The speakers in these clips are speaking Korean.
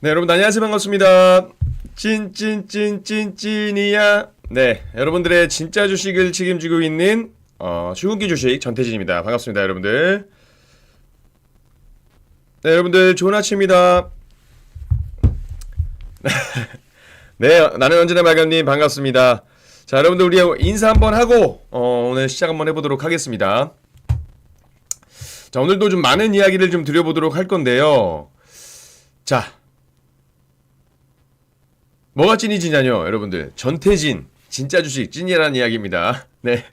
네, 여러분 안녕하세요. 반갑습니다. 찐이야. 네, 여러분들의 진짜 주식을 책임지고 있는 출근기 주식 전태진입니다. 반갑습니다, 여러분들. 네, 여러분들 좋은 아침입니다. 네, 나는 언제나 말감님 반갑습니다. 자, 여러분들 우리 인사 한번 하고 오늘 시작 한번 해보도록 하겠습니다. 자, 오늘도 좀 많은 이야기를 좀 드려보도록 할 건데요. 자, 뭐가 찐이지냐뇨, 여러분들. 전태진, 진짜 주식, 찐이라는 이야기입니다. 네.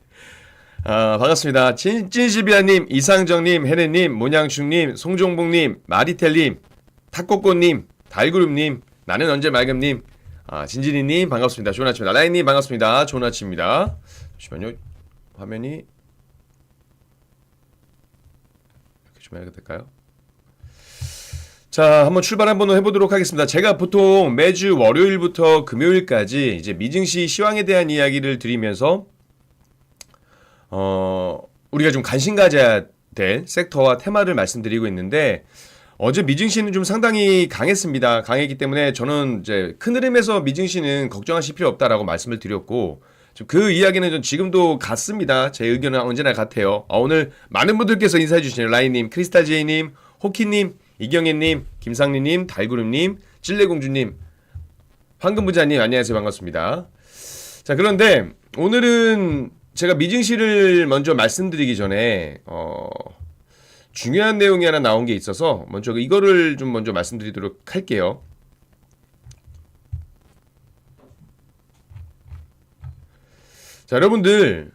반갑습니다. 찐시비아님, 이상정님, 해내님, 모냥충님, 송종복님, 마리텔님, 탁꼬꼬님, 달그룹님, 나는 언제 말금님, 진진이님, 반갑습니다. 좋은 아침입니다. 라인님, 반갑습니다. 좋은 아침입니다. 잠시만요. 화면이 이렇게 좀 해야 될까요? 자, 한번 출발 한번 해보도록 하겠습니다. 제가 보통 매주 월요일부터 금요일까지 이제 미증시 시황에 대한 이야기를 드리면서 우리가 좀 관심 가져야 될 섹터와 테마를 말씀드리고 있는데 어제 미증시는 좀 상당히 강했습니다. 강했기 때문에 저는 이제 큰 흐름에서 미증시는 걱정하실 필요 없다라고 말씀을 드렸고 그 이야기는 좀 지금도 같습니다. 제 의견은 언제나 같아요. 오늘 많은 분들께서 인사해 주시네요. 라인님, 크리스타제이님, 호키님, 이경혜님, 김상리님, 달구름님, 찔레공주님, 황금부자님 안녕하세요. 반갑습니다. 자, 그런데 오늘은 제가 미증시를 먼저 말씀드리기 전에 중요한 내용이 하나 나온 게 있어서 먼저 이거를 좀 먼저 말씀드리도록 할게요. 자, 여러분들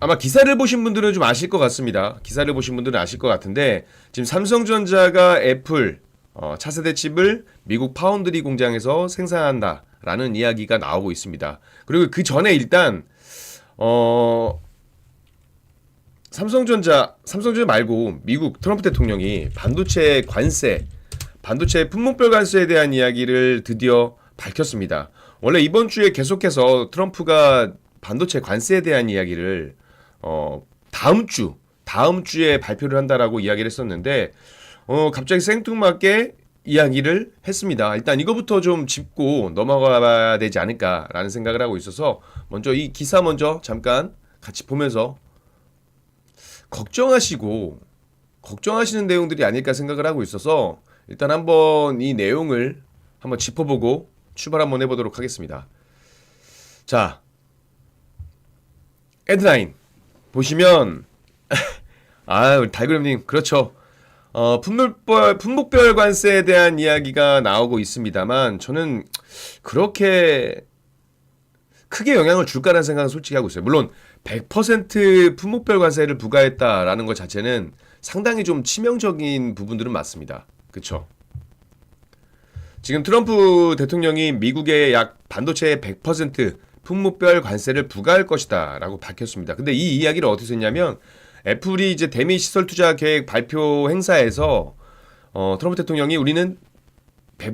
아마 기사를 보신 분들은 좀 아실 것 같습니다. 기사를 보신 분들은 아실 것 같은데 지금 삼성전자가 애플 차세대 칩을 미국 파운드리 공장에서 생산한다라는 이야기가 나오고 있습니다. 그리고 그 전에 일단 삼성전자 말고 미국 트럼프 대통령이 반도체 품목별 관세에 대한 이야기를 드디어 밝혔습니다. 원래 이번 주에 계속해서 트럼프가 반도체 관세에 대한 이야기를 다음 주에 발표를 한다라고 이야기를 했었는데 갑자기 생뚱맞게 이야기를 했습니다. 일단 이거부터 좀 짚고 넘어가야 되지 않을까라는 생각을 하고 있어서 먼저 이 기사 먼저 잠깐 같이 보면서 걱정하시는 내용들이 아닐까 생각을 하고 있어서 일단 한번 이 내용을 한번 짚어보고 출발 한번 해보도록 하겠습니다. 자, 헤드라인 보시면 우리 달그램님 그렇죠. 품목별 관세에 대한 이야기가 나오고 있습니다만 저는 그렇게 크게 영향을 줄까라는 생각은 솔직히 하고 있어요. 물론 100% 품목별 관세를 부과했다라는 것 자체는 상당히 좀 치명적인 부분들은 맞습니다. 그쵸? 지금 트럼프 대통령이 미국의 약 반도체의 100% 품목별 관세를 부과할 것이다 라고 밝혔습니다. 근데 이 이야기를 어디서 했냐면 애플이 이제 대미 시설 투자 계획 발표 행사에서 트럼프 대통령이 우리는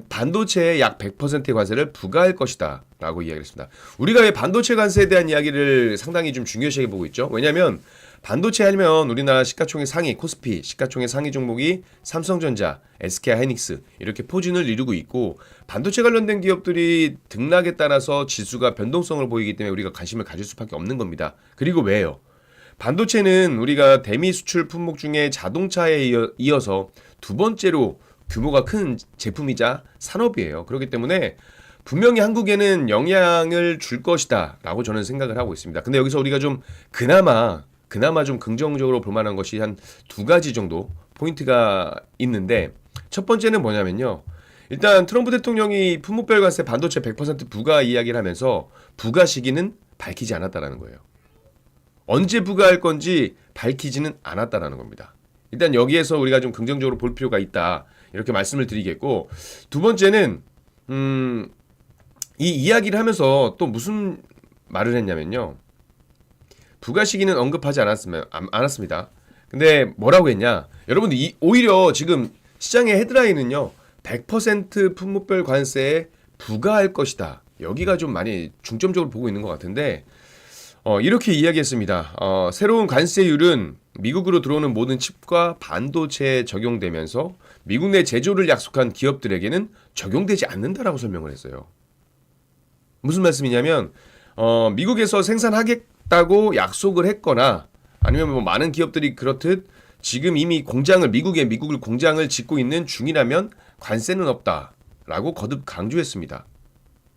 반도체의 약 100%의 관세를 부과할 것이다 라고 이야기를 했습니다. 우리가 왜 반도체 관세에 대한 이야기를 상당히 좀 중요시 보고 있죠? 왜냐하면 반도체 하면 우리나라 시가총액 상위 코스피 시가총액 상위 종목이 삼성전자, SK하이닉스 이렇게 포진을 이루고 있고 반도체 관련된 기업들이 등락에 따라서 지수가 변동성을 보이기 때문에 우리가 관심을 가질 수밖에 없는 겁니다. 그리고 왜요? 반도체는 우리가 대미 수출 품목 중에 자동차에 이어서 두 번째로 규모가 큰 제품이자 산업이에요. 그렇기 때문에 분명히 한국에는 영향을 줄 것이다 라고 저는 생각을 하고 있습니다. 근데 여기서 우리가 좀 그나마 좀 긍정적으로 볼 만한 것이 한 두 가지 정도 포인트가 있는데 첫 번째는 뭐냐면요. 일단 트럼프 대통령이 품목별 관세 반도체 100% 부과 이야기를 하면서 부과 시기는 밝히지 않았다라는 거예요. 언제 부과할 건지 밝히지는 않았다라는 겁니다. 일단 여기에서 우리가 좀 긍정적으로 볼 필요가 있다. 이렇게 말씀을 드리겠고 두 번째는 이 이야기를 하면서 또 무슨 말을 했냐면요. 부과 시기는 언급하지 않았습니다. 근데 뭐라고 했냐? 여러분들 오히려 지금 시장의 헤드라인은요. 100% 품목별 관세에 부과할 것이다. 여기가 좀 많이 중점적으로 보고 있는 것 같은데 이렇게 이야기했습니다. 새로운 관세율은 미국으로 들어오는 모든 칩과 반도체에 적용되면서 미국 내 제조를 약속한 기업들에게는 적용되지 않는다라고 설명을 했어요. 무슨 말씀이냐면 미국에서 생산하겠다고 약속을 했거나 아니면 뭐 많은 기업들이 그렇듯 지금 이미 미국을 공장을 짓고 있는 중이라면 관세는 없다라고 거듭 강조했습니다.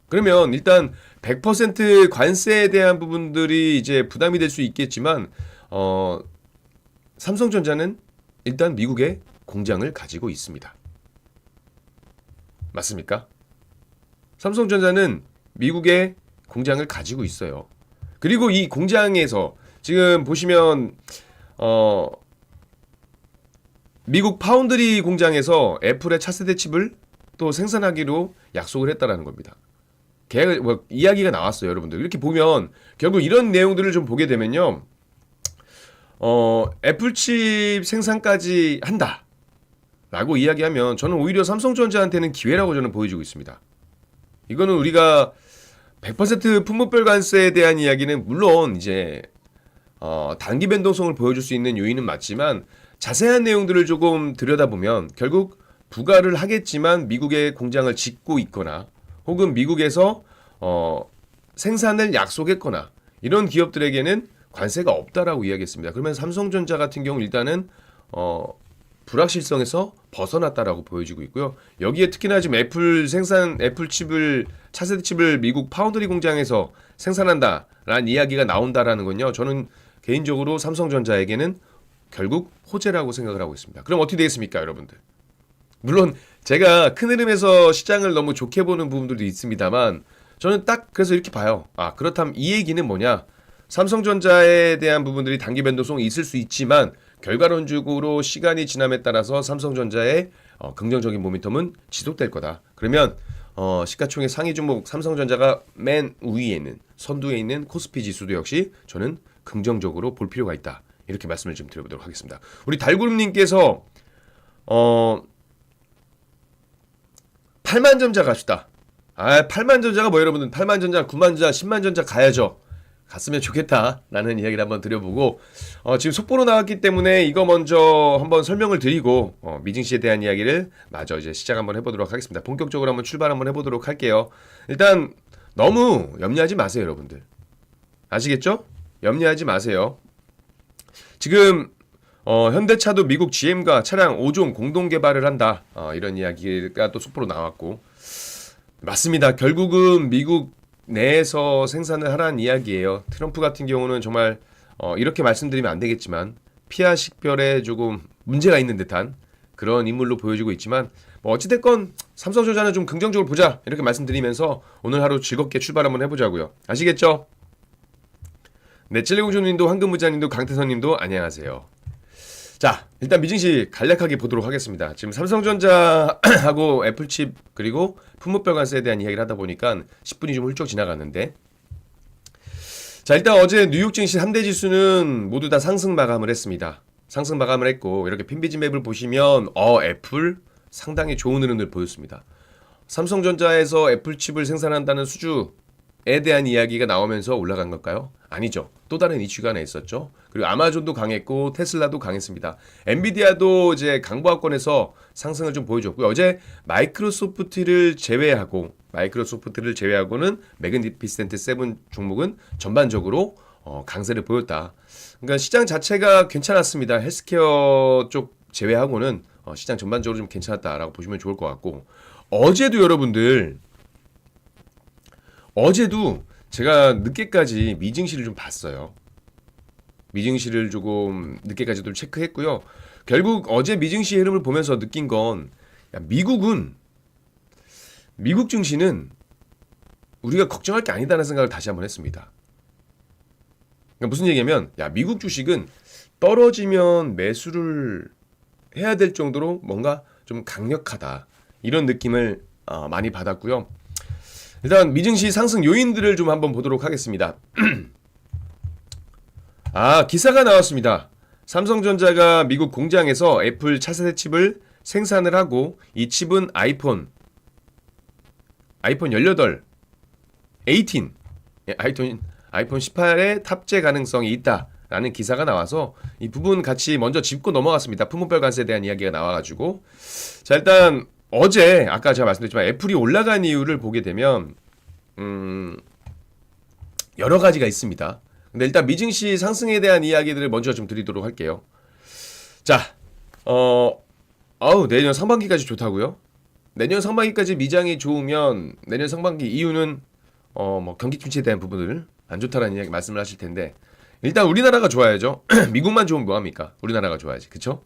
그러면 일단 100% 관세에 대한 부분들이 이제 부담이 될 수 있겠지만 삼성전자는 일단 미국에 공장을 가지고 있습니다. 맞습니까? 삼성전자는 미국에 공장을 가지고 있어요. 그리고 이 공장에서 지금 보시면 미국 파운드리 공장에서 애플의 차세대 칩을 또 생산하기로 약속을 했다라는 겁니다. 이야기가 나왔어요, 여러분들. 이렇게 보면 결국 이런 내용들을 좀 보게 되면요, 애플칩 생산까지 한다라고 이야기하면 저는 오히려 삼성전자한테는 기회라고 저는 보여주고 있습니다. 이거는 우리가 100% 품목별 관세에 대한 이야기는 물론 이제 단기 변동성을 보여줄 수 있는 요인은 맞지만 자세한 내용들을 조금 들여다보면 결국 부과를 하겠지만 미국에 공장을 짓고 있거나 혹은 미국에서 생산을 약속했거나 이런 기업들에게는 관세가 없다라고 이야기했습니다. 그러면 삼성전자 같은 경우 일단은 불확실성에서 벗어났다라고 보여지고 있고요. 여기에 특히나 지금 애플 칩을 차세대 칩을 미국 파운드리 공장에서 생산한다라는 이야기가 나온다라는 건요. 저는 개인적으로 삼성전자에게는 결국 호재라고 생각을 하고 있습니다. 그럼 어떻게 되겠습니까, 여러분들? 물론 제가 큰 흐름에서 시장을 너무 좋게 보는 부분들도 있습니다만 저는 딱 그래서 이렇게 봐요. 그렇다면 이 얘기는 뭐냐? 삼성전자에 대한 부분들이 단기 변동성이 있을 수 있지만 결과론적으로 시간이 지남에 따라서 삼성전자의 긍정적인 모멘텀은 지속될 거다. 그러면 시가총액 상위 종목 삼성전자가 맨 위에 있는 선두에 있는 코스피 지수도 역시 저는 긍정적으로 볼 필요가 있다. 이렇게 말씀을 좀 드려보도록 하겠습니다. 우리 달구름님께서 8만전자 갑시다. 8만전자가 뭐 여러분들 8만전자, 9만전자, 10만전자 가야죠. 갔으면 좋겠다라는 이야기를 한번 드려보고 지금 속보로 나왔기 때문에 이거 먼저 한번 설명을 드리고 미증시에 대한 이야기를 마저 이제 시작 한번 해보도록 하겠습니다. 본격적으로 한번 출발 한번 해보도록 할게요. 일단 너무 염려하지 마세요, 여러분들. 아시겠죠? 염려하지 마세요. 지금 현대차도 미국 GM과 차량 5종 공동 개발을 한다. 이런 이야기가 또 속보로 나왔고 맞습니다. 결국은 미국 내에서 생산을 하라는 이야기예요. 트럼프 같은 경우는 정말 이렇게 말씀드리면 안 되겠지만 피하 식별에 조금 문제가 있는 듯한 그런 인물로 보여지고 있지만 뭐 어찌됐건 삼성전자는 좀 긍정적으로 보자 이렇게 말씀드리면서 오늘 하루 즐겁게 출발 한번 해보자고요. 아시겠죠? 네, 찔레공주님도 황금무자님도 강태선님도 안녕하세요. 자, 일단 미증시 간략하게 보도록 하겠습니다. 지금 삼성전자하고 애플칩 그리고 품목별 관세에 대한 이야기를 하다 보니까 10분이 좀 훌쩍 지나갔는데 자, 일단 어제 뉴욕 증시 3대 지수는 모두 다 상승 마감을 했습니다. 상승 마감을 했고 이렇게 핀비지 맵을 보시면 애플 상당히 좋은 흐름을 보였습니다. 삼성전자에서 애플칩을 생산한다는 수주에 대한 이야기가 나오면서 올라간 걸까요? 아니죠. 또 다른 이슈가 하나 있었죠. 그리고 아마존도 강했고 테슬라도 강했습니다. 엔비디아도 이제 강보합권에서 상승을 좀 보여줬고요. 어제 마이크로소프트를 제외하고는 매그니피센트 7 종목은 전반적으로 강세를 보였다. 그러니까 시장 자체가 괜찮았습니다. 헬스케어 쪽 제외하고는 시장 전반적으로 좀 괜찮았다라고 보시면 좋을 것 같고 어제도 제가 늦게까지 미증시를 좀 봤어요. 미증시를 조금 늦게까지도 체크했고요. 결국 어제 미증시 흐름을 보면서 느낀 건 미국 증시는 우리가 걱정할 게 아니다라는 생각을 다시 한번 했습니다. 그러니까 무슨 얘기냐면 미국 주식은 떨어지면 매수를 해야 될 정도로 뭔가 좀 강력하다. 이런 느낌을 많이 받았고요. 일단 미증시 상승 요인들을 좀 한번 보도록 하겠습니다. 기사가 나왔습니다. 삼성전자가 미국 공장에서 애플 차세대 칩을 생산을 하고 이 칩은 아이폰 18, 아이폰 18에 탑재 가능성이 있다 라는 기사가 나와서 이 부분 같이 먼저 짚고 넘어갔습니다. 품목별 관세에 대한 이야기가 나와가지고. 자, 일단 어제 아까 제가 말씀드렸지만 애플이 올라간 이유를 보게 되면 여러 가지가 있습니다. 근데 일단 미증시 상승에 대한 이야기들을 먼저 좀 드리도록 할게요. 자, 내년 상반기까지 좋다고요? 내년 상반기까지 미장이 좋으면 내년 상반기 이유는 뭐 경기 침체에 대한 부분을 안 좋다라는 이야기 말씀을 하실 텐데 일단 우리나라가 좋아야죠. 미국만 좋으면 뭐합니까? 우리나라가 좋아야지. 그쵸?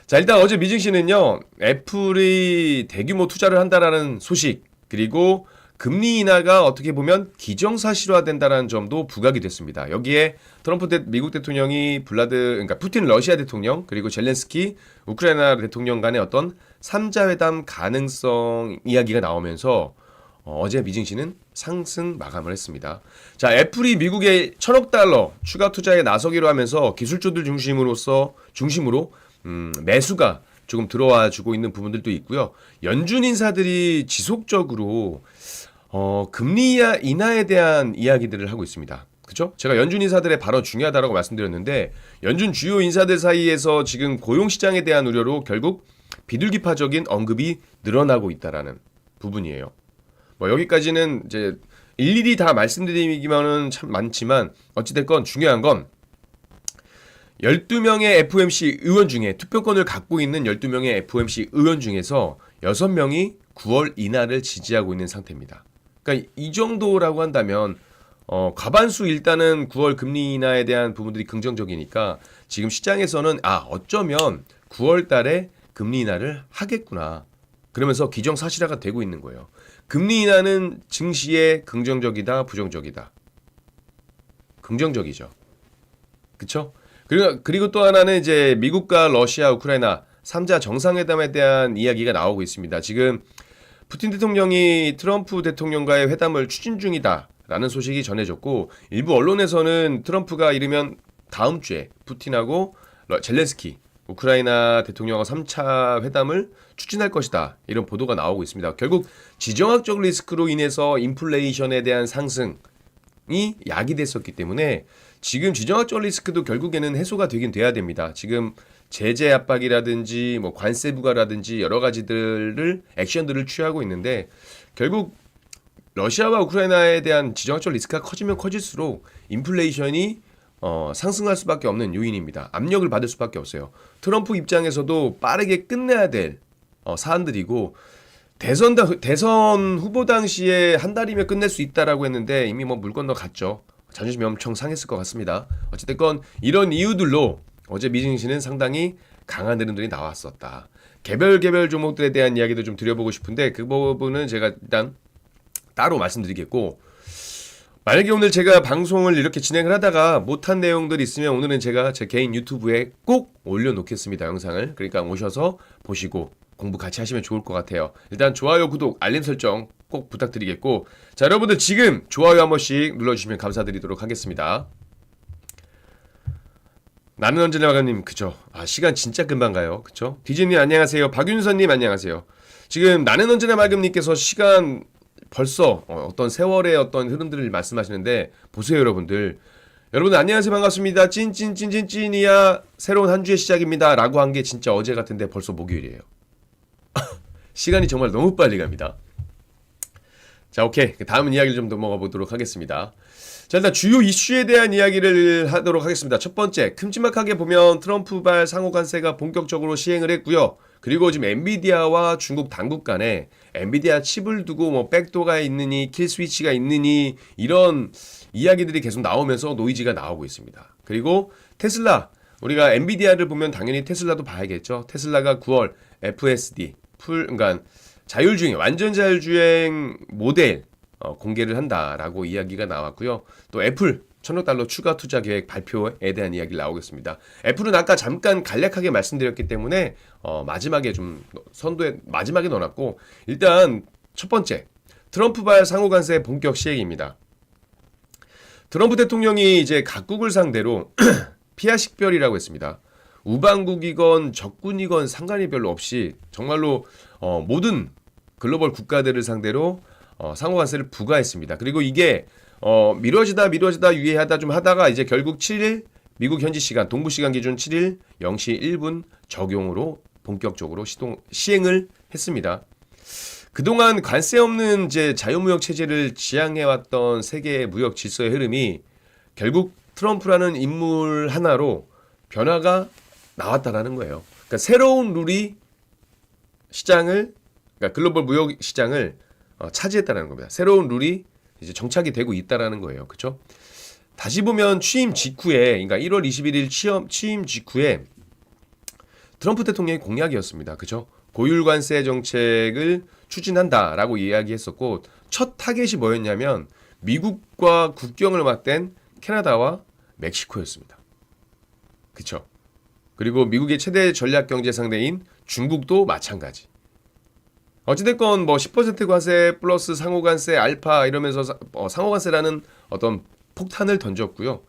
자, 일단 어제 미증시는요. 애플이 대규모 투자를 한다라는 소식 그리고 금리 인하가 어떻게 보면 기정사실화된다라는 점도 부각이 됐습니다. 여기에 트럼프 미국 대통령이 그러니까 푸틴 러시아 대통령 그리고 젤렌스키 우크라이나 대통령 간의 어떤 3자 회담 가능성 이야기가 나오면서 어제 미증시는 상승 마감을 했습니다. 자, 애플이 미국에 1,000억 달러 추가 투자에 나서기로 하면서 기술주들 중심으로 매수가 조금 들어와 주고 있는 부분들도 있고요. 연준 인사들이 지속적으로 금리 인하에 대한 이야기들을 하고 있습니다. 그렇죠? 제가 연준 인사들의 발언 중요하다고 말씀드렸는데 연준 주요 인사들 사이에서 지금 고용 시장에 대한 우려로 결국 비둘기파적인 언급이 늘어나고 있다라는 부분이에요. 뭐 여기까지는 이제 일일이 다 말씀드리기만은 참 많지만 어찌됐건 중요한 건 12명의 FOMC 의원 중에 투표권을 갖고 있는 12명의 FOMC 의원 중에서 6명이 9월 인하를 지지하고 있는 상태입니다. 그러니까 이 정도라고 한다면 과반수 일단은 9월 금리 인하에 대한 부분들이 긍정적이니까 지금 시장에서는 어쩌면 9월 달에 금리 인하를 하겠구나. 그러면서 기정사실화가 되고 있는 거예요. 금리 인하는 증시에 긍정적이다, 부정적이다. 긍정적이죠. 그쵸? 그리고 또 하나는 이제 미국과 러시아, 우크라이나 3자 정상회담에 대한 이야기가 나오고 있습니다. 지금 푸틴 대통령이 트럼프 대통령과의 회담을 추진 중이다라는 소식이 전해졌고 일부 언론에서는 트럼프가 이르면 다음 주에 푸틴하고 젤렌스키 우크라이나 대통령과 3차 회담을 추진할 것이다. 이런 보도가 나오고 있습니다. 결국 지정학적 리스크로 인해서 인플레이션에 대한 상승이 야기됐었기 때문에 지금 지정학적 리스크도 결국에는 해소가 되긴 돼야 됩니다. 지금 제재 압박이라든지 뭐 관세 부과라든지 여러 가지들을 액션들을 취하고 있는데 결국 러시아와 우크라이나에 대한 지정학적 리스크가 커지면 커질수록 인플레이션이 상승할 수밖에 없는 요인입니다. 압력을 받을 수밖에 없어요. 트럼프 입장에서도 빠르게 끝내야 될 사안들이고 대선 후보 당시에 한 달이면 끝낼 수 있다라고 했는데 이미 뭐 물 건너 갔죠. 자존심이 엄청 상했을 것 같습니다. 어쨌든 이런 이유들로 어제 미증시는 상당히 강한 흐름들이 나왔었다. 개별 종목들에 대한 이야기도 좀 드려보고 싶은데 그 부분은 제가 일단 따로 말씀드리겠고 만약에 오늘 제가 방송을 이렇게 진행을 하다가 못한 내용들이 있으면 오늘은 제가 제 개인 유튜브에 꼭 올려놓겠습니다. 영상을. 그러니까 오셔서 보시고 공부 같이 하시면 좋을 것 같아요. 일단 좋아요, 구독, 알림 설정 꼭 부탁드리겠고 자 여러분들 지금 좋아요 한 번씩 눌러주시면 감사드리도록 하겠습니다. 나는 언제나 마감님 그쵸? 시간 진짜 금방 가요. 그쵸? 디즈님 안녕하세요. 박윤선님 안녕하세요. 지금 나는 언제나 맑음님께서 시간 벌써 어떤 세월의 어떤 흐름들을 말씀하시는데 보세요 여러분들 안녕하세요 반갑습니다. 찐이야 새로운 한 주의 시작입니다 라고 한 게 진짜 어제 같은데 벌써 목요일이에요. 시간이 정말 너무 빨리 갑니다. 자 오케이 다음 이야기를 좀 넘어가 보도록 하겠습니다. 자 일단 주요 이슈에 대한 이야기를 하도록 하겠습니다. 첫 번째 큼지막하게 보면 트럼프발 상호관세가 본격적으로 시행을 했고요. 그리고 지금 엔비디아와 중국 당국 간에 엔비디아 칩을 두고 뭐 백도가 있느니 킬 스위치가 있느니 이런 이야기들이 계속 나오면서 노이즈가 나오고 있습니다. 그리고 테슬라 우리가 엔비디아를 보면 당연히 테슬라도 봐야겠죠. 테슬라가 9월 FSD 그러니까 자율주행 완전 자율주행 모델 공개를 한다라고 이야기가 나왔고요. 또 애플 1,000억 달러 추가 투자 계획 발표에 대한 이야기를 나오겠습니다. 애플은 아까 잠깐 간략하게 말씀드렸기 때문에 마지막에 좀 마지막에 넣어놨고 일단 첫 번째 트럼프발 상호관세 본격 시행입니다. 트럼프 대통령이 이제 각국을 상대로 피하식별이라고 했습니다. 우방국이건 적군이건 상관이 별로 없이 정말로 모든 글로벌 국가들을 상대로 상호관세를 부과했습니다. 그리고 이게 미뤄지다 유예하다 좀 하다가 이제 결국 7일 미국 현지 시간 동부 시간 기준 7일 0시 1분 적용으로 본격적으로 시행을 했습니다. 그동안 관세 없는 이제 자유무역 체제를 지향해왔던 세계의 무역 질서의 흐름이 결국 트럼프라는 인물 하나로 변화가 나왔다라는 거예요. 그러니까 새로운 룰이 시장을, 그러니까 글로벌 무역 시장을 차지했다라는 겁니다. 새로운 룰이 이제 정착이 되고 있다라는 거예요. 그렇죠? 다시 보면 취임 직후에, 그러니까 1월 21일 취임 직후에 트럼프 대통령의 공약이었습니다. 그렇죠? 고율 관세 정책을 추진한다라고 이야기했었고 첫 타겟이 뭐였냐면 미국과 국경을 맞댄 캐나다와 멕시코였습니다. 그렇죠? 그리고 미국의 최대 전략 경제 상대인 중국도 마찬가지. 어찌됐건 뭐 10% 관세 플러스 상호 관세 알파 이러면서 상호 관세라는 어떤 폭탄을 던졌고요.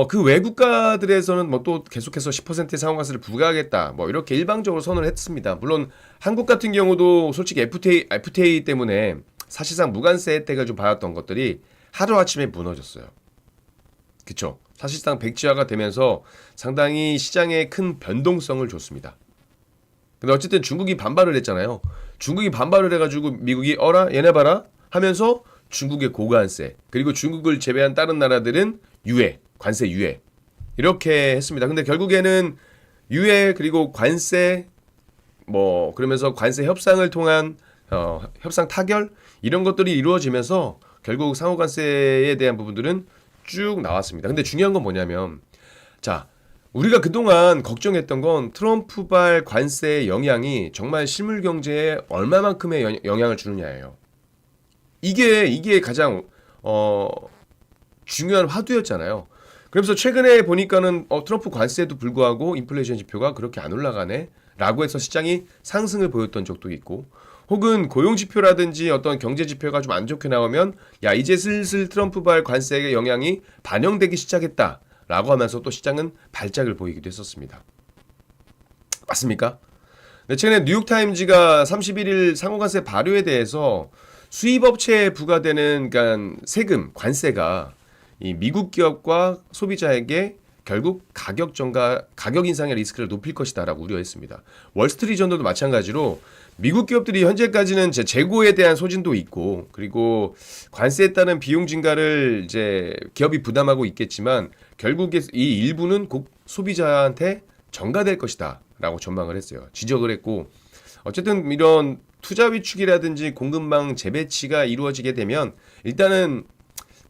그 외 국가들에서는 뭐 또 계속해서 10%의 상호 관세를 부과하겠다. 뭐 이렇게 일방적으로 선언을 했습니다. 물론 한국 같은 경우도 솔직히 FTA 때문에 사실상 무관세 혜택을 좀 받았던 것들이 하루아침에 무너졌어요. 그쵸? 사실상 백지화가 되면서 상당히 시장에 큰 변동성을 줬습니다. 근데 어쨌든 중국이 반발을 했잖아요. 중국이 반발을 해가지고 미국이 어라 얘네 봐라 하면서 중국의 고관세 그리고 중국을 제외한 다른 나라들은 유예, 관세 유예 이렇게 했습니다. 근데 결국에는 유예 그리고 관세 뭐 그러면서 관세 협상을 통한 협상 타결 이런 것들이 이루어지면서 결국 상호관세에 대한 부분들은 쭉 나왔습니다. 근데 중요한 건 뭐냐면 자 우리가 그동안 걱정했던 건 트럼프발 관세의 영향이 정말 실물 경제에 얼마만큼의 영향을 주느냐예요. 이게 가장 중요한 화두였잖아요. 그러면서 최근에 보니까는 트럼프 관세에도 불구하고 인플레이션 지표가 그렇게 안 올라가네 라고 해서 시장이 상승을 보였던 적도 있고 혹은 고용 지표라든지 어떤 경제 지표가 좀 안 좋게 나오면 야 이제 슬슬 트럼프발 관세의 영향이 반영되기 시작했다 라고 하면서 또 시장은 발작을 보이기도 했었습니다. 맞습니까? 네, 최근에 뉴욕타임즈가 31일 상호관세 발효에 대해서 수입업체에 부과되는 그러니까 세금, 관세가 이 미국 기업과 소비자에게 결국 가격 인상의 리스크를 높일 것이다라고 우려했습니다. 월스트리트저널도 마찬가지로 미국 기업들이 현재까지는 재고에 대한 소진도 있고 그리고 관세에 따른 비용 증가를 이제 기업이 부담하고 있겠지만 결국에 이 일부는 곧 소비자한테 전가될 것이다라고 전망을 했어요. 지적을 했고 어쨌든 이런 투자 위축이라든지 공급망 재배치가 이루어지게 되면 일단은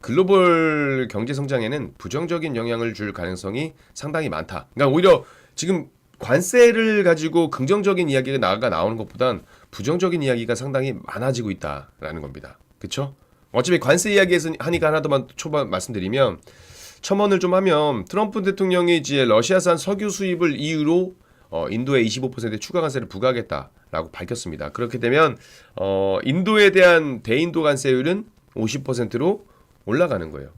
글로벌 경제 성장에는 부정적인 영향을 줄 가능성이 상당히 많다. 그러니까 오히려 지금 관세를 가지고 긍정적인 이야기가 나오는 것보단 부정적인 이야기가 상당히 많아지고 있다라는 겁니다. 그렇죠? 어차피 관세 이야기에서 하니까 하나 더 초반 말씀드리면 첨언을 좀 하면 트럼프 대통령이 이제 러시아산 석유 수입을 이유로 인도에 25%의 추가 관세를 부과하겠다라고 밝혔습니다. 그렇게 되면 인도에 대한 대인도 관세율은 50%로 올라가는 거예요.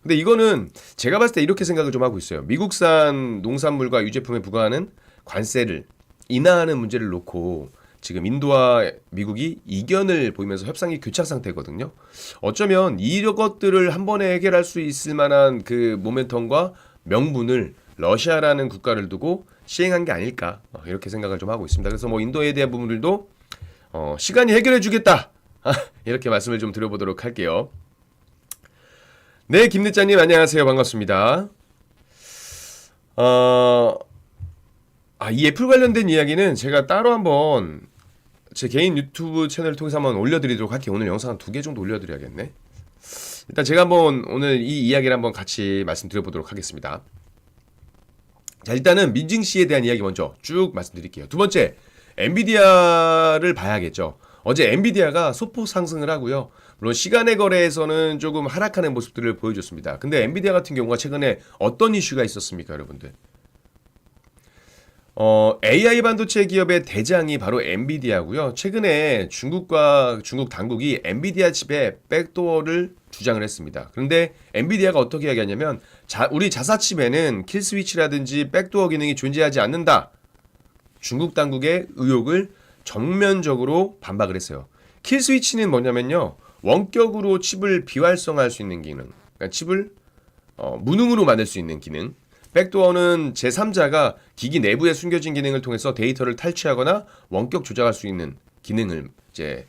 근데 이거는 제가 봤을 때 이렇게 생각을 좀 하고 있어요. 미국산 농산물과 유제품에 부과하는 관세를 인하하는 문제를 놓고 지금 인도와 미국이 이견을 보이면서 협상이 교착 상태거든요. 어쩌면 이것들을 한 번에 해결할 수 있을 만한 그 모멘텀과 명분을 러시아라는 국가를 두고 시행한 게 아닐까 이렇게 생각을 좀 하고 있습니다. 그래서 뭐 인도에 대한 부분들도 시간이 해결해 주겠다 이렇게 말씀을 좀 드려보도록 할게요. 네, 김늦자님 안녕하세요. 반갑습니다. 이 애플 관련된 이야기는 제가 따로 한번 제 개인 유튜브 채널을 통해서 한번 올려드리도록 할게요. 오늘 영상 한 2개 정도 올려드려야겠네. 일단 제가 한번 오늘 이 이야기를 한번 같이 말씀드려보도록 하겠습니다. 자, 일단은 민증시에 대한 이야기 먼저 쭉 말씀드릴게요. 두 번째, 엔비디아를 봐야겠죠. 어제 엔비디아가 소폭 상승을 하고요. 물론 시간의 거래에서는 조금 하락하는 모습들을 보여줬습니다. 근데 엔비디아 같은 경우가 최근에 어떤 이슈가 있었습니까, 여러분들? AI 반도체 기업의 대장이 바로 엔비디아고요. 최근에 중국 당국이 엔비디아 칩에 백도어를 주장을 했습니다. 그런데 엔비디아가 어떻게 이야기하냐면 우리 자사 칩에는 킬 스위치라든지 백도어 기능이 존재하지 않는다. 중국 당국의 의혹을 정면적으로 반박을 했어요. 킬 스위치는 뭐냐면요. 원격으로 칩을 비활성화할 수 있는 기능. 그러니까 칩을 무능으로 만들 수 있는 기능. 백도어는 제3자가 기기 내부에 숨겨진 기능을 통해서 데이터를 탈취하거나 원격 조작할 수 있는 기능을 이제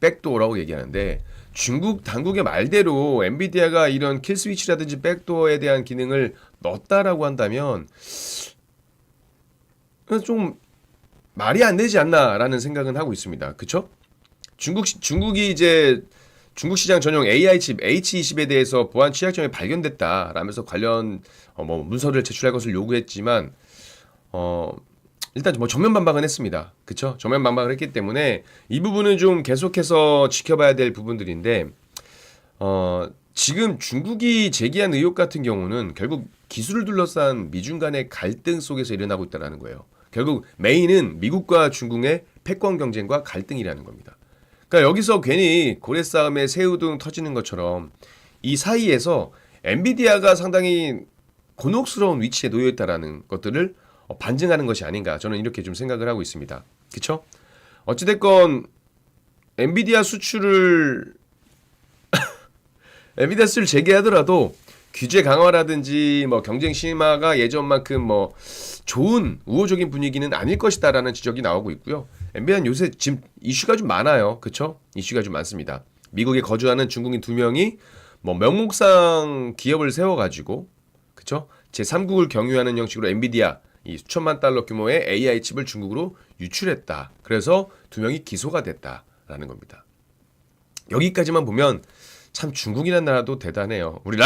백도어라고 얘기하는데, 중국 당국의 말대로 엔비디아가 이런 킬 스위치라든지 백도어에 대한 기능을 넣었다라고 한다면 좀 말이 안 되지 않나라는 생각은 하고 있습니다. 그쵸? 중국이 이제 중국 시장 전용 AI 칩 H20에 대해서 보안 취약점이 발견됐다라면서 관련 뭐 문서를 제출할 것을 요구했지만 일단 뭐 정면 반박은 했습니다. 그쵸? 정면 반박을 했기 때문에 이 부분은 좀 계속해서 지켜봐야 될 부분들인데, 지금 중국이 제기한 의혹 같은 경우는 결국 기술을 둘러싼 미중 간의 갈등 속에서 일어나고 있다는 거예요. 결국 메인은 미국과 중국의 패권 경쟁과 갈등이라는 겁니다. 그러니까 여기서 괜히 고래 싸움에 새우등 터지는 것처럼 이 사이에서 엔비디아가 상당히 곤혹스러운 위치에 놓여 있다라는 것들을 반증하는 것이 아닌가, 저는 이렇게 좀 생각을 하고 있습니다. 그쵸? 어찌됐건 엔비디아 수출을 엔비디아 수출을 재개하더라도 규제 강화라든지 뭐 경쟁 심화가 예전만큼 뭐 좋은 우호적인 분위기는 아닐 것이다라는 지적이 나오고 있고요. 엔비디아는 요새 지금 이슈가 좀 많아요. 그쵸? 이슈가 좀 많습니다. 미국에 거주하는 중국인 2명이 뭐 명목상 기업을 세워가지고, 그쵸? 제3국을 경유하는 형식으로 엔비디아 이 수천만 달러 규모의 AI 칩을 중국으로 유출했다. 그래서 2명이 기소가 됐다라는 겁니다. 여기까지만 보면 참 중국이라는 나라도 대단해요. 우리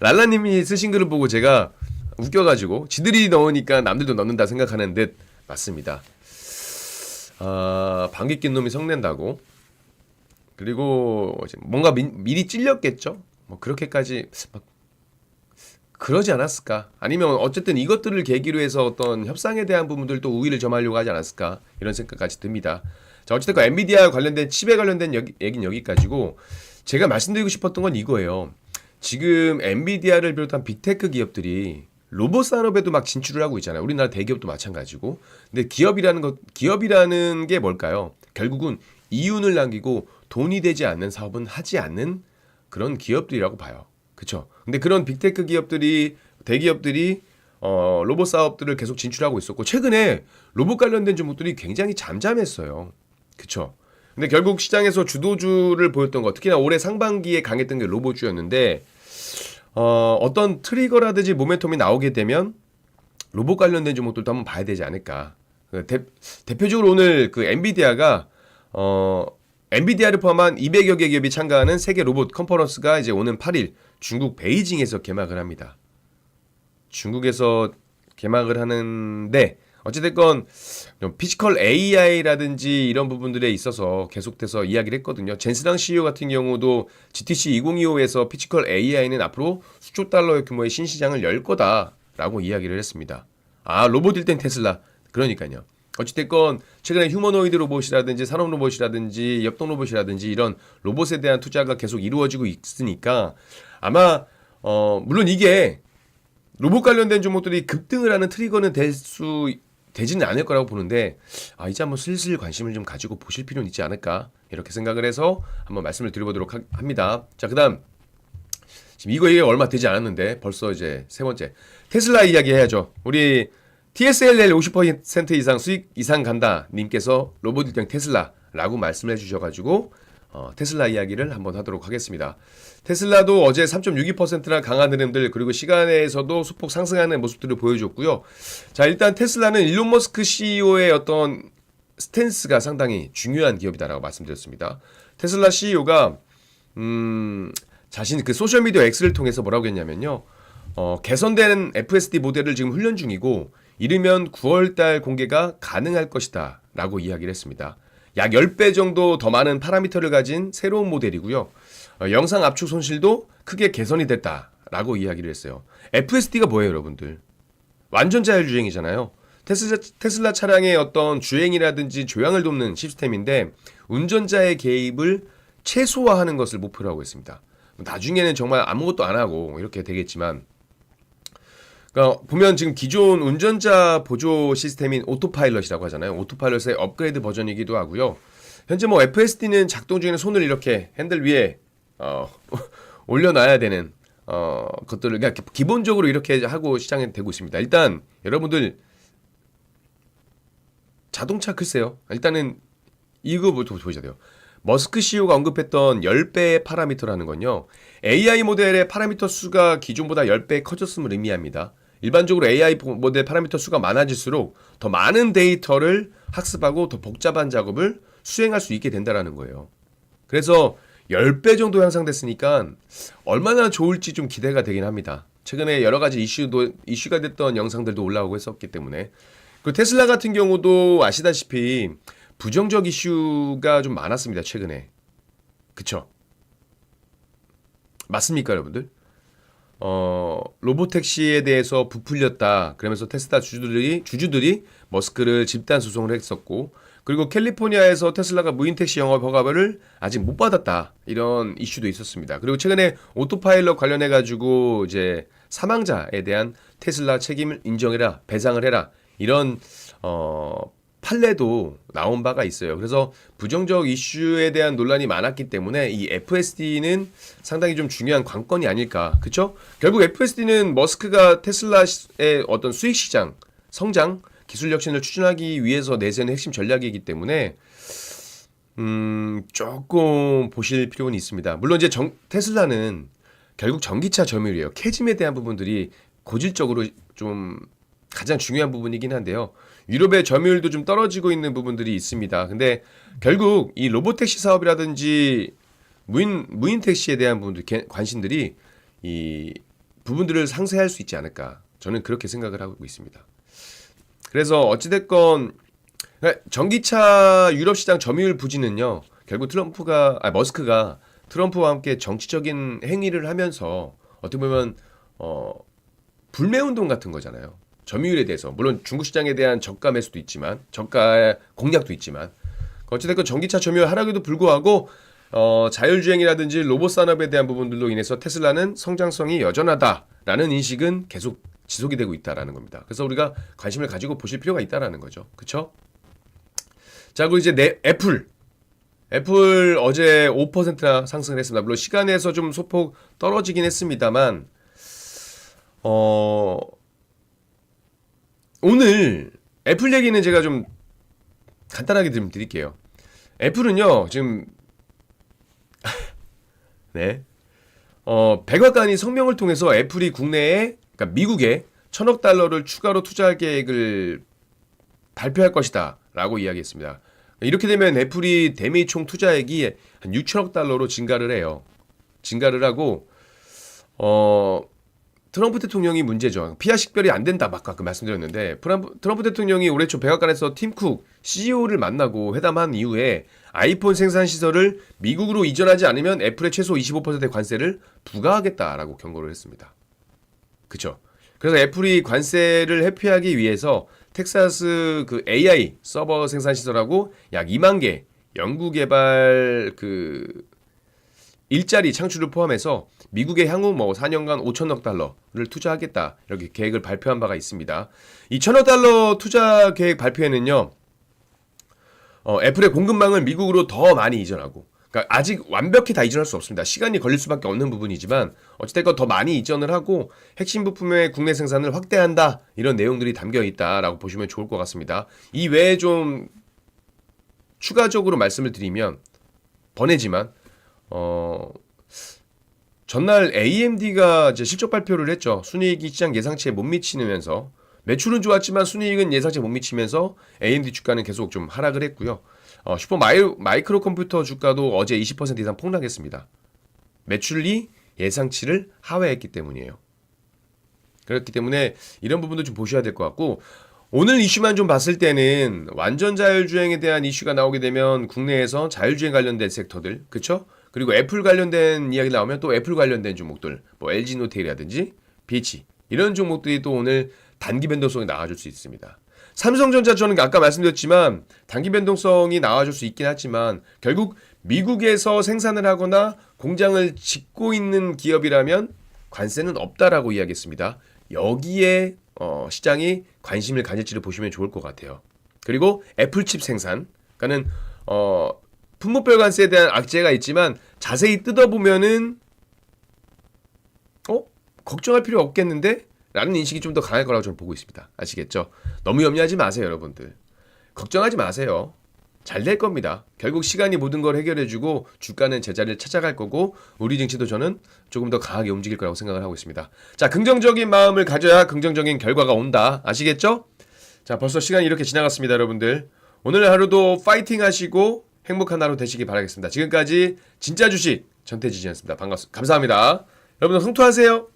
랄라님이 쓰신 글을 보고 제가 웃겨가지고 지들이 넣으니까 남들도 넣는다 생각하는 듯 맞습니다. 방귀 낀 놈이 성낸다고. 그리고 뭔가 미리 찔렸겠죠. 뭐 그렇게까지 막 그러지 않았을까? 아니면 어쨌든 이것들을 계기로 해서 어떤 협상에 대한 부분들도 우위를 점하려고 하지 않았을까? 이런 생각까지 듭니다. 자, 어쨌든 엔비디아 관련된 칩에 관련된 얘기는 여기까지고, 제가 말씀드리고 싶었던 건 이거예요. 지금 엔비디아를 비롯한 빅테크 기업들이 로봇 산업에도 막 진출을 하고 있잖아요. 우리나라 대기업도 마찬가지고. 근데 기업이라는 게 뭘까요? 결국은 이윤을 남기고 돈이 되지 않는 사업은 하지 않는 그런 기업들이라고 봐요. 그쵸? 근데 그런 빅테크 기업들이, 대기업들이 로봇 사업들을 계속 진출하고 있었고, 최근에 로봇 관련된 종목들이 굉장히 잠잠했어요. 그쵸? 근데 결국 시장에서 주도주를 보였던 거, 특히나 올해 상반기에 강했던 게 로봇주였는데, 어떤 트리거라든지 모멘텀이 나오게 되면 로봇 관련된 종목들도 한번 봐야 되지 않을까. 대표적으로 오늘 그 엔비디아가 엔비디아를 포함한 200여 개 기업이 참가하는 세계 로봇 컨퍼런스가 이제 오는 8일 중국 베이징에서 개막을 합니다. 중국에서 개막을 하는데, 어찌됐건 피지컬 AI라든지 이런 부분들에 있어서 계속해서 이야기를 했거든요. 젠스랑 CEO 같은 경우도 GTC 2025에서 피지컬 AI는 앞으로 수조 달러의 규모의 신시장을 열 거다라고 이야기를 했습니다. 로봇일 땐 테슬라. 그러니까요. 어찌됐건 최근에 휴머노이드 로봇이라든지 산업 로봇이라든지 협동 로봇이라든지 이런 로봇에 대한 투자가 계속 이루어지고 있으니까 아마 물론 이게 로봇 관련된 종목들이 급등을 하는 트리거는 되지는 않을 거라고 보는데, 이제 한번 슬슬 관심을 좀 가지고 보실 필요는 있지 않을까, 이렇게 생각을 해서 한번 말씀을 드려보도록 합니다. 자, 그다음 지금 이거 얼마 되지 않았는데 벌써 이제 세 번째 테슬라 이야기 해야죠. 우리 TSLL 50% 이상 수익 이상 간다 님께서 로봇 1등 테슬라라고 말씀을 해주셔가지고 테슬라 이야기를 한번 하도록 하겠습니다. 테슬라도 어제 3.62%나 강한 흐름들, 그리고 시간에서도 소폭 상승하는 모습들을 보여줬고요. 자, 일단 테슬라는 일론 머스크 CEO의 어떤 스탠스가 상당히 중요한 기업이다라고 말씀드렸습니다. 테슬라 CEO가 자신 그 소셜미디어 X를 통해서 뭐라고 했냐면요. 개선된 FSD 모델을 지금 훈련 중이고 이르면 9월달 공개가 가능할 것이다 라고 이야기를 했습니다. 약 10배 정도 더 많은 파라미터를 가진 새로운 모델이고요. 영상 압축 손실도 크게 개선이 됐다라고 이야기를 했어요. FSD가 뭐예요, 여러분들? 완전 자율주행이잖아요. 테슬라 차량의 어떤 주행이라든지 조향을 돕는 시스템인데 운전자의 개입을 최소화하는 것을 목표로 하고 있습니다. 나중에는 정말 아무것도 안 하고 이렇게 되겠지만, 그러니까 보면 지금 기존 운전자 보조 시스템인 오토파일럿이라고 하잖아요. 오토파일럿의 업그레이드 버전이기도 하고요. 현재 뭐 FSD는 작동 중에는 손을 이렇게 핸들 위에 올려놔야 되는 것들을 그러니까 기본적으로 이렇게 하고 시장에 되고 있습니다. 일단 여러분들 자동차 글쎄요. 일단은 이거부터 보셔야 돼요. 머스크 CEO가 언급했던 10배의 파라미터라는 건요. AI 모델의 파라미터 수가 기존보다 10배 커졌음을 의미합니다. 일반적으로 AI 모델 파라미터 수가 많아질수록 더 많은 데이터를 학습하고 더 복잡한 작업을 수행할 수 있게 된다는 거예요. 그래서 10배 정도 향상됐으니까 얼마나 좋을지 좀 기대가 되긴 합니다. 최근에 여러 가지 이슈가 됐던 영상들도 올라오고 했었기 때문에. 그리고 테슬라 같은 경우도 아시다시피 부정적 이슈가 좀 많았습니다. 최근에. 그쵸? 맞습니까, 여러분들? 로보택시에 대해서 부풀렸다. 그러면서 테슬라 주주들이 머스크를 집단 소송을 했었고, 그리고 캘리포니아에서 테슬라가 무인 택시 영업 허가를 아직 못 받았다. 이런 이슈도 있었습니다. 그리고 최근에 오토파일럿 관련해 가지고 이제 사망자에 대한 테슬라 책임을 인정해라, 배상을 해라. 이런 판례도 나온 바가 있어요. 그래서 부정적 이슈에 대한 논란이 많았기 때문에 이 FSD는 상당히 좀 중요한 관건이 아닐까. 그쵸? 결국 FSD는 머스크가 테슬라의 어떤 수익 시장, 성장, 기술 혁신을 추진하기 위해서 내세우는 핵심 전략이기 때문에 조금 보실 필요는 있습니다. 물론 이제 테슬라는 결국 전기차 점유율이에요. 캐즘에 대한 부분들이 고질적으로 좀 가장 중요한 부분이긴 한데요. 유럽의 점유율도 좀 떨어지고 있는 부분들이 있습니다. 근데 결국 이 로보택시 사업이라든지 무인 택시에 대한 부분들 관심들이 이 부분들을 상쇄할 수 있지 않을까. 저는 그렇게 생각을 하고 있습니다. 그래서 어찌됐건 전기차 유럽 시장 점유율 부진은요. 결국 머스크가 트럼프와 함께 정치적인 행위를 하면서 어떻게 보면 불매운동 같은 거잖아요. 점유율에 대해서. 물론 중국 시장에 대한 저가 매수도 있지만 저가 공략도 있지만 어찌됐건 전기차 점유율 하락에도 불구하고 자율주행이라든지 로봇 산업에 대한 부분들로 인해서 테슬라는 성장성이 여전하다라는 인식은 계속 지속이 되고 있다라는 겁니다. 그래서 우리가 관심을 가지고 보실 필요가 있다라는 거죠. 그쵸? 자, 그리고 이제 애플 어제 5%나 상승을 했습니다. 물론 시간에서 좀 소폭 떨어지긴 했습니다만 오늘 애플 얘기는 제가 좀 간단하게 좀 드릴게요. 애플은요 지금 네 백악관이 성명을 통해서 애플이 국내에 그러니까 미국에 1,000억 달러를 추가로 투자할 계획을 발표할 것이다 라고 이야기했습니다. 이렇게 되면 애플이 대미 총 투자액이 한 6천억 달러로 증가를 해요. 증가를 하고 트럼프 대통령이 문제죠. 피하 식별이 안 된다. 아까 말씀드렸는데 트럼프 대통령이 올해 초 백악관에서 팀 쿡 CEO를 만나고 회담한 이후에 아이폰 생산 시설을 미국으로 이전하지 않으면 애플에 최소 25%의 관세를 부과하겠다라고 경고를 했습니다. 그쵸? 그래서 애플이 관세를 회피하기 위해서 텍사스 그 AI 서버 생산 시설하고 약 2만 개 연구개발 일자리 창출을 포함해서 미국의 향후 4년간 5천억 달러를 투자하겠다 이렇게 계획을 발표한 바가 있습니다. 이 1,000억 달러 투자 계획 발표에는요. 애플의 공급망을 미국으로 더 많이 이전하고 그러니까 아직 완벽히 다 이전할 수 없습니다. 시간이 걸릴 수밖에 없는 부분이지만 어찌됐건 더 많이 이전을 하고 핵심 부품의 국내 생산을 확대한다 이런 내용들이 담겨 있다라고 보시면 좋을 것 같습니다. 이 외에 좀 추가적으로 말씀을 드리면 번외지만 전날 AMD가 이제 실적 발표를 했죠. 순이익이 시장 예상치에 못 미치면서 매출은 좋았지만 순이익은 예상치에 못 미치면서 AMD 주가는 계속 좀 하락을 했고요. 슈퍼 마이크로 컴퓨터 주가도 어제 20% 이상 폭락했습니다. 매출이 예상치를 하회했기 때문이에요. 그렇기 때문에 이런 부분도 좀 보셔야 될 것 같고 오늘 이슈만 좀 봤을 때는 완전 자율주행에 대한 이슈가 나오게 되면 국내에서 자율주행 관련된 섹터들 그쵸? 그리고 애플 관련된 이야기 나오면 또 애플 관련된 종목들 뭐 LG 노테이라든지 BH 이런 종목들이 또 오늘 단기 변동성이 나와줄 수 있습니다. 삼성전자 저는 아까 말씀드렸지만 단기 변동성이 나와줄 수 있긴 하지만 결국 미국에서 생산을 하거나 공장을 짓고 있는 기업이라면 관세는 없다라고 이야기했습니다. 여기에 시장이 관심을 가질지를 보시면 좋을 것 같아요. 그리고 애플칩 생산, 그러니까는 품목별 관세에 대한 악재가 있지만 자세히 뜯어보면은 걱정할 필요 없겠는데? 라는 인식이 좀 더 강할 거라고 저는 보고 있습니다. 아시겠죠? 너무 염려하지 마세요, 여러분들. 걱정하지 마세요. 잘 될 겁니다. 결국 시간이 모든 걸 해결해주고 주가는 제자리를 찾아갈 거고 우리 증시도 저는 조금 더 강하게 움직일 거라고 생각을 하고 있습니다. 자, 긍정적인 마음을 가져야 긍정적인 결과가 온다. 아시겠죠? 자, 벌써 시간이 이렇게 지나갔습니다, 여러분들. 오늘 하루도 파이팅 하시고 행복한 하루 되시기 바라겠습니다. 지금까지 진짜 주식 전태지지였습니다. 감사합니다. 여러분들 흥투하세요.